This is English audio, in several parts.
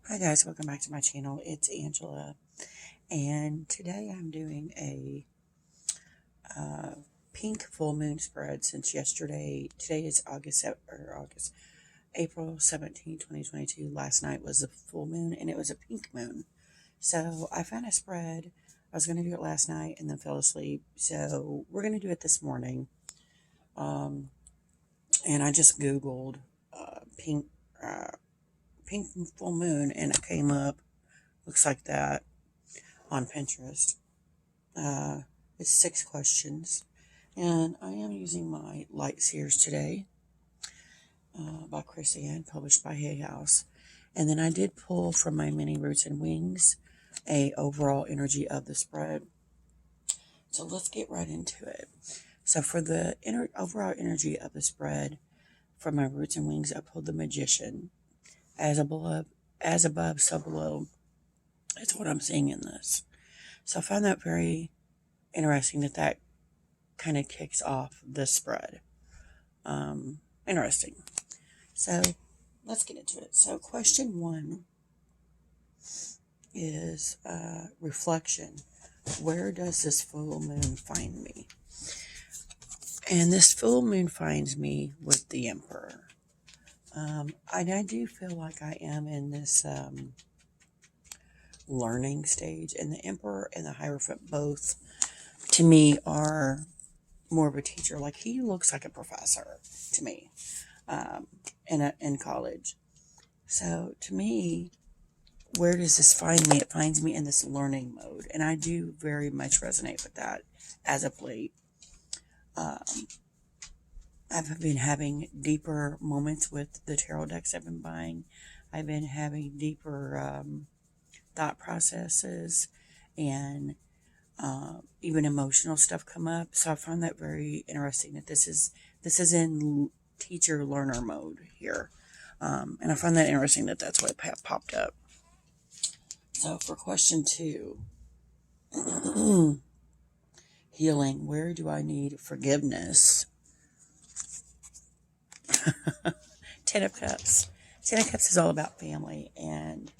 Hi guys, welcome back to my channel. It's Angela, and today I'm doing a pink full moon spread since yesterday. Today is April 17, 2022. Last night was a full moon and it was a pink moon. So I found a spread. I was going to do it last night and then fell asleep. So we're going to do it this morning. Um, and I just Googled pink uh, pink full moon and it came up. Looks like that on Pinterest. Uh, it's 6 questions, and I am using my Light Seers today by Chris Ann, published by Hay House. And then I did pull from my mini Roots and Wings a overall energy of the spread. So let's get right into it. So for the overall energy of the spread, from my Roots and Wings, I pulled the Magician. As above, so below. That's what I'm seeing in this. So I found that very interesting that kind of kicks off the spread. Interesting. So let's get into it. So question 1 is reflection. Where does this full moon find me? And this full moon finds me with the Emperor. And I do feel like I am in this learning stage. And the Emperor and the Hierophant both, to me, are more of a teacher. Like, he looks like a professor to me in college. So to me, where does this find me? It finds me in this learning mode. And I do very much resonate with that as of late. I've been having deeper moments with the tarot decks I've been buying. I've been having deeper thought processes and even emotional stuff come up. So I find that very interesting that this is in teacher learner mode here. And I find that interesting that that's what popped up. So for question 2, healing, where do I need forgiveness? 10 of Cups. 10 of Cups is all about family, and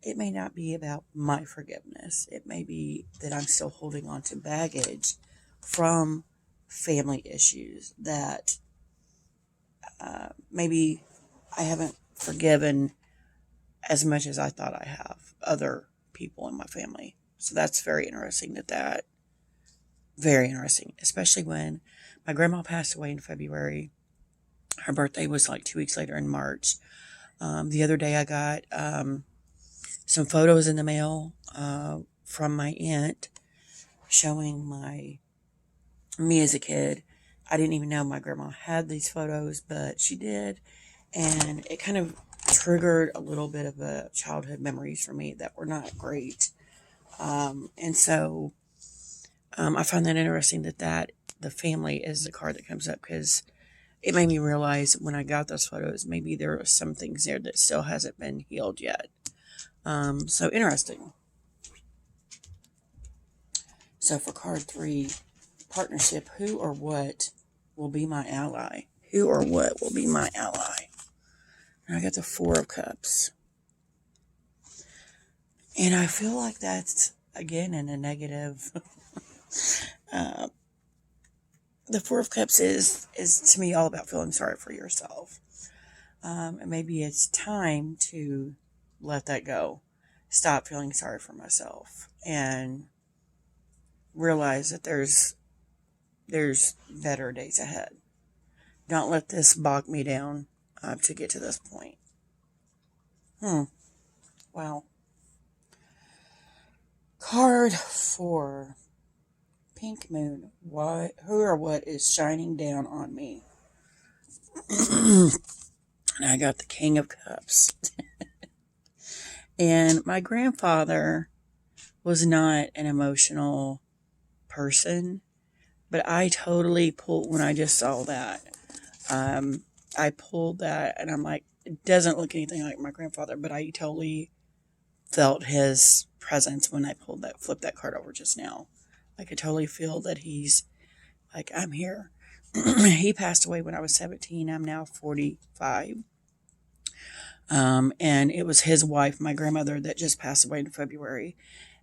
it may not be about my forgiveness. It may be that I'm still holding on to baggage from family issues that maybe I haven't forgiven as much as I thought I have other people in my family. So that's very interesting very interesting, especially when my grandma passed away in February. Her birthday was like 2 weeks later in March. The other day I got some photos in the mail from my aunt showing me as a kid. I didn't even know my grandma had these photos, but she did. And it kind of triggered a little bit of a childhood memories for me that were not great. And so I find that interesting that the family is the card that comes up, because it made me realize when I got those photos, maybe there are some things there that still hasn't been healed yet. So interesting. So for card 3, partnership, who or what will be my ally? Who or what will be my ally? And I got the 4 of Cups. And I feel like that's, again, in a negative. The 4 of Cups is to me all about feeling sorry for yourself. And maybe it's time to let that go. Stop feeling sorry for myself and realize that there's better days ahead. Don't let this bog me down to get to this point. Wow. Card 4. Pink Moon. Who or what is shining down on me? And I got the King of Cups. And my grandfather was not an emotional person, but I totally pulled, when I just saw that, I pulled that and I'm like, it doesn't look anything like my grandfather, but I totally felt his presence when I flipped that card over just now. I could totally feel that he's like, I'm here. He passed away when I was 17. I'm now 45. And it was his wife, my grandmother, that just passed away in February.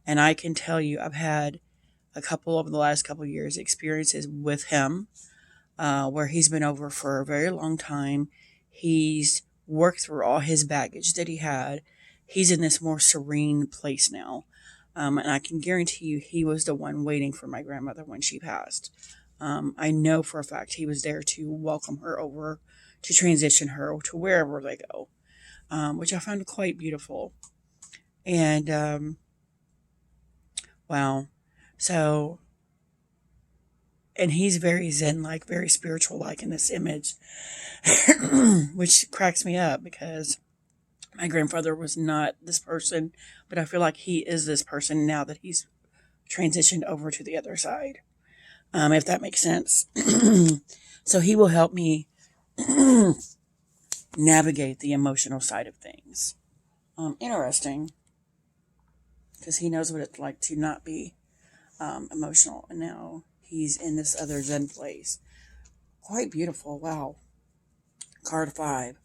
And I can tell you, I've had a couple over the last couple of years experiences with him, where he's been over for a very long time. He's worked through all his baggage that he had. He's in this more serene place now. And I can guarantee you he was the one waiting for my grandmother when she passed. I know for a fact he was there to welcome her over, to transition her to wherever they go, which I found quite beautiful. And wow. So, and he's very Zen like, very spiritual like in this image, which cracks me up because my grandfather was not this person, but I feel like he is this person now that he's transitioned over to the other side, if that makes sense. So he will help me navigate the emotional side of things. Interesting, because he knows what it's like to not be emotional, and now he's in this other Zen place. Quite beautiful. Wow. Card 5.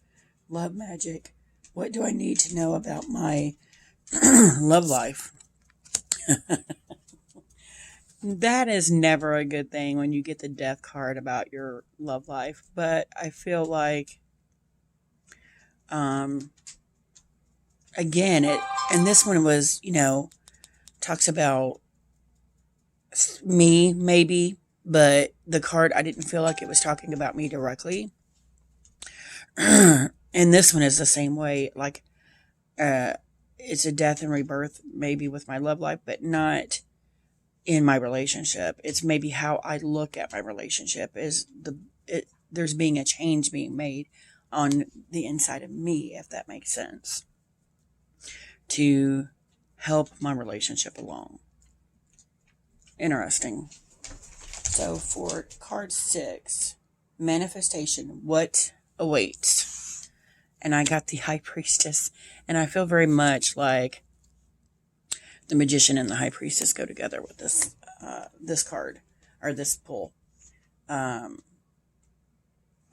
Love magic. What do I need to know about my love life? That is never a good thing when you get the death card about your love life. But I feel like, again, and this one was, talks about me, maybe, but the card, I didn't feel like it was talking about me directly. And this one is the same way, like, it's a death and rebirth, maybe with my love life, but not in my relationship. It's maybe how I look at my relationship there's being a change being made on the inside of me, if that makes sense, to help my relationship along. Interesting. So for card 6, manifestation, what awaits? And I got the High Priestess, and I feel very much like the Magician and the High Priestess go together with this card, or this pull. I'm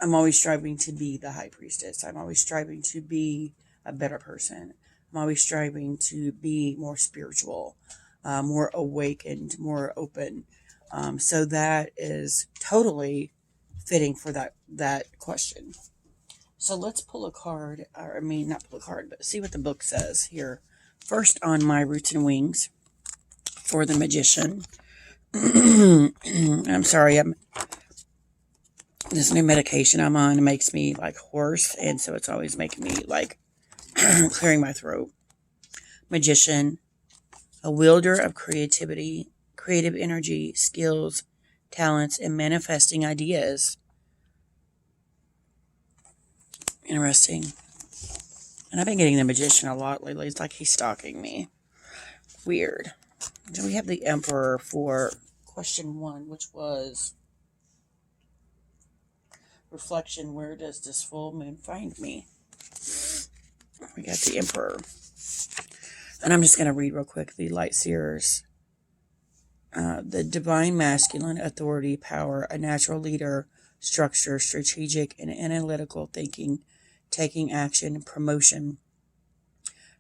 always striving to be the High Priestess. I'm always striving to be a better person. I'm always striving to be more spiritual, more awakened, more open. So that is totally fitting for that question. So let's pull a card, not pull a card, but see what the book says here. First, on my Roots and Wings for the Magician. I'm sorry, this new medication I'm on makes me like hoarse, and so it's always making me like clearing my throat. Magician, a wielder of creativity, creative energy, skills, talents, and manifesting ideas. Interesting. And I've been getting the Magician a lot lately. It's like he's stalking me. Weird. Then we have the Emperor for question 1, which was reflection. Where does this full moon find me? We got the Emperor. And I'm just going to read real quick the Light Seers. The divine masculine, authority, power, a natural leader, structure, strategic and analytical thinking, taking action, promotion.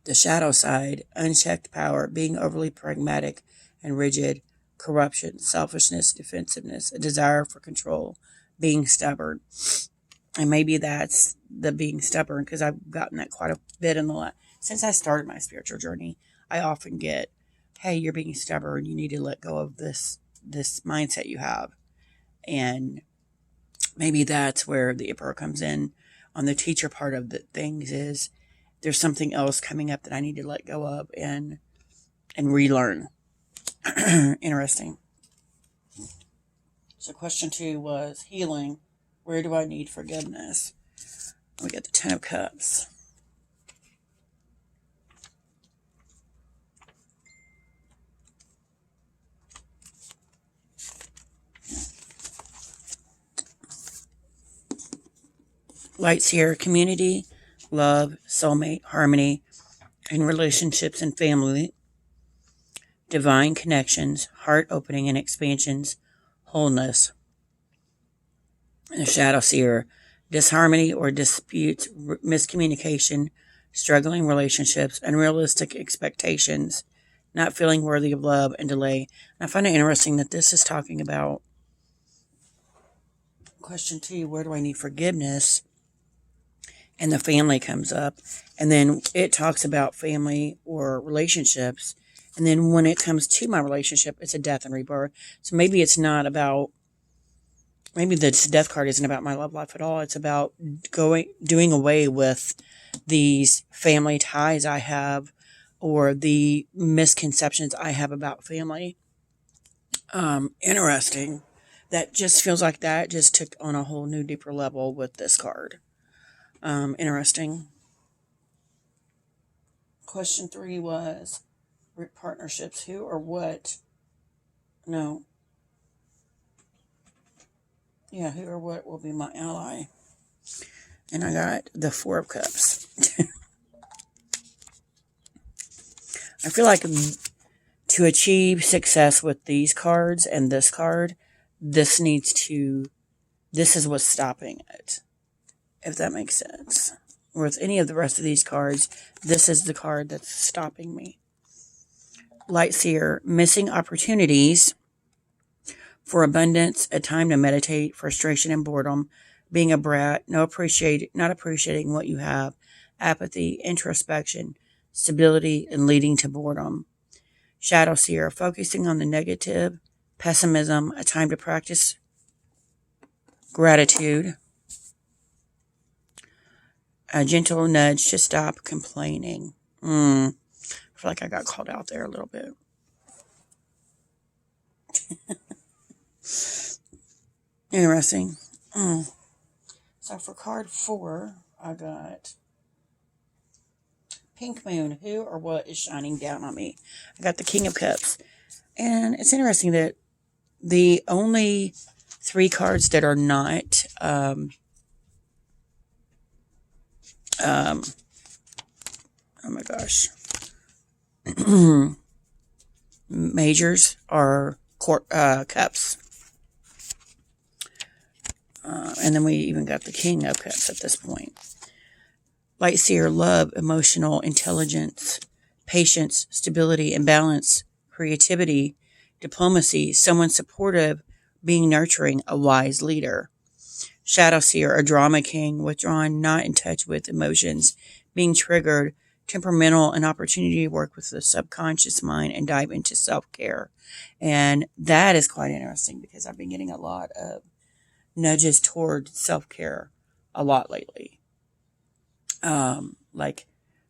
The shadow side, unchecked power, being overly pragmatic and rigid, corruption, selfishness, defensiveness, a desire for control, being stubborn. And maybe that's the being stubborn, because I've gotten that quite a bit since I started my spiritual journey. I often get, hey, you're being stubborn. You need to let go of this mindset you have. And maybe that's where the Emperor comes in on the teacher part of the things, is there's something else coming up that I need to let go of and relearn. Interesting. So question 2 was healing. Where do I need forgiveness? We got the 10 of Cups. Lights here, community, love, soulmate, harmony, and relationships and family, divine connections, heart opening and expansions, wholeness. And the Shadow Seer, disharmony or disputes, miscommunication, struggling relationships, unrealistic expectations, not feeling worthy of love, and delay. And I find it interesting that this is talking about question 2, where do I need forgiveness? And the family comes up. And then it talks about family or relationships. And then when it comes to my relationship, it's a death and rebirth. So maybe it's not about, maybe this death card isn't about my love life at all. It's about doing away with these family ties I have, or the misconceptions I have about family. Interesting. That just feels like that just took on a whole new, deeper level with this card. Interesting. Question 3 was partnerships. Who or what? No. Yeah, who or what will be my ally? And I got the 4 of Cups. I feel like to achieve success with these cards and this card, this is what's stopping it. If that makes sense. With any of the rest of these cards, this is the card that's stopping me. Light Seer, missing opportunities for abundance, a time to meditate, frustration and boredom, being a brat, not appreciating what you have, apathy, introspection, stability, and leading to boredom. Shadow Seer, focusing on the negative, pessimism, a time to practice gratitude, a gentle nudge to stop complaining. I feel like I got called out there a little bit. Interesting. So for card 4, I got Pink Moon. Who or what is shining down on me? I got the King of Cups. And it's interesting that the only 3 cards that are not oh my gosh. Majors are cups. And then we even got the King of Cups at this point. Light Seer, love, emotional intelligence, patience, stability and balance, creativity, diplomacy, someone supportive, being nurturing, a wise leader. Shadow Seer, a drama king, withdrawn, not in touch with emotions, being triggered, temperamental, an opportunity to work with the subconscious mind and dive into self-care. And that is quite interesting because I've been getting a lot of nudges toward self-care a lot lately. Like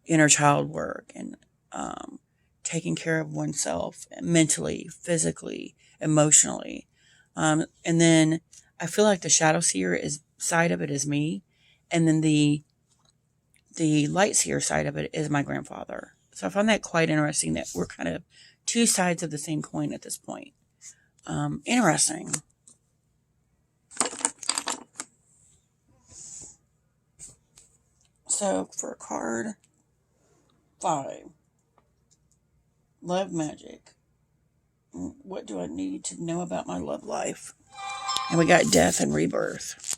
inner child work and taking care of oneself mentally, physically, emotionally. And then I feel like the Shadow Seer side of it is me. And then the Light Seer side of it is my grandfather. So I find that quite interesting that we're kind of 2 sides of the same coin at this point. Interesting. So for card 5, Love Magic. What do I need to know about my love life? And we got Death and Rebirth.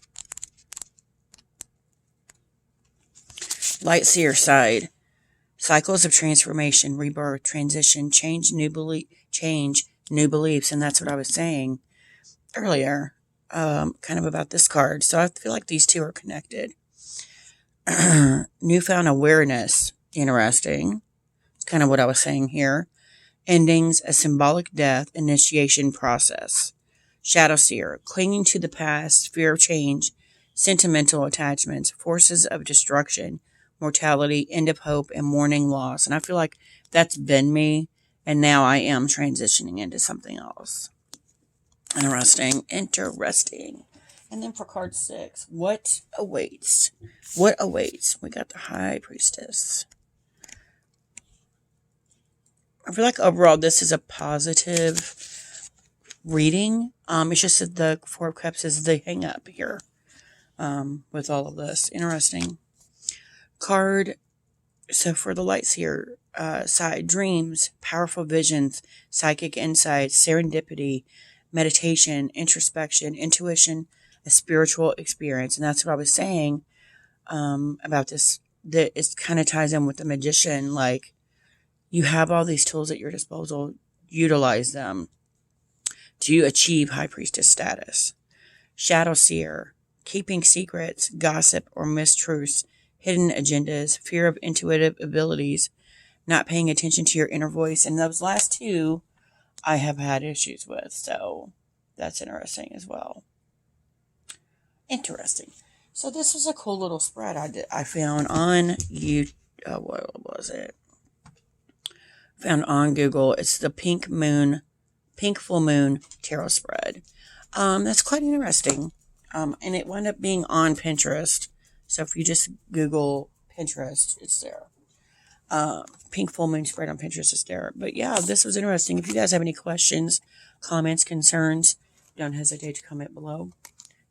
Light Seer side. Cycles of transformation, rebirth, transition, change, new beliefs. And that's what I was saying earlier, kind of about this card. So I feel like these 2 are connected. Newfound awareness. Interesting. It's kind of what I was saying here. Endings, a symbolic death, initiation process. Shadow Seer, clinging to the past, fear of change, sentimental attachments, forces of destruction, mortality, end of hope, and mourning loss. And I feel like that's been me, and now I am transitioning into something else. Interesting. And then for card 6, what awaits? What awaits? We got the High Priestess. I feel like overall this is a positive reading. It's just that the 4 of Cups is the hang up here with all of this. Interesting. Card. So for the Light Seer side, dreams, powerful visions, psychic insights, serendipity, meditation, introspection, intuition, a spiritual experience. And that's what I was saying about this that it kind of ties in with the magician. Like, you have all these tools at your disposal, utilize them to achieve high priestess status. Shadow seer, keeping secrets, gossip, or mistruths, hidden agendas, fear of intuitive abilities, not paying attention to your inner voice. And those last two I have had issues with. So that's interesting as well. Interesting. So this was a cool little spread I found on what was it? Found on Google. It's the Pink Full Moon Tarot spread. That's quite interesting. And it wound up being on Pinterest. So if you just Google Pinterest, it's there. Pink Full Moon spread on Pinterest is there. But yeah, this was interesting. If you guys have any questions, comments, concerns, don't hesitate to comment below.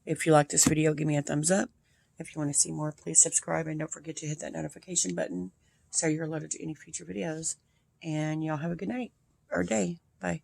If you like this video, give me a thumbs up. If you want to see more, please subscribe. And don't forget to hit that notification button so you're alerted to any future videos. And y'all have a good night or day. Bye.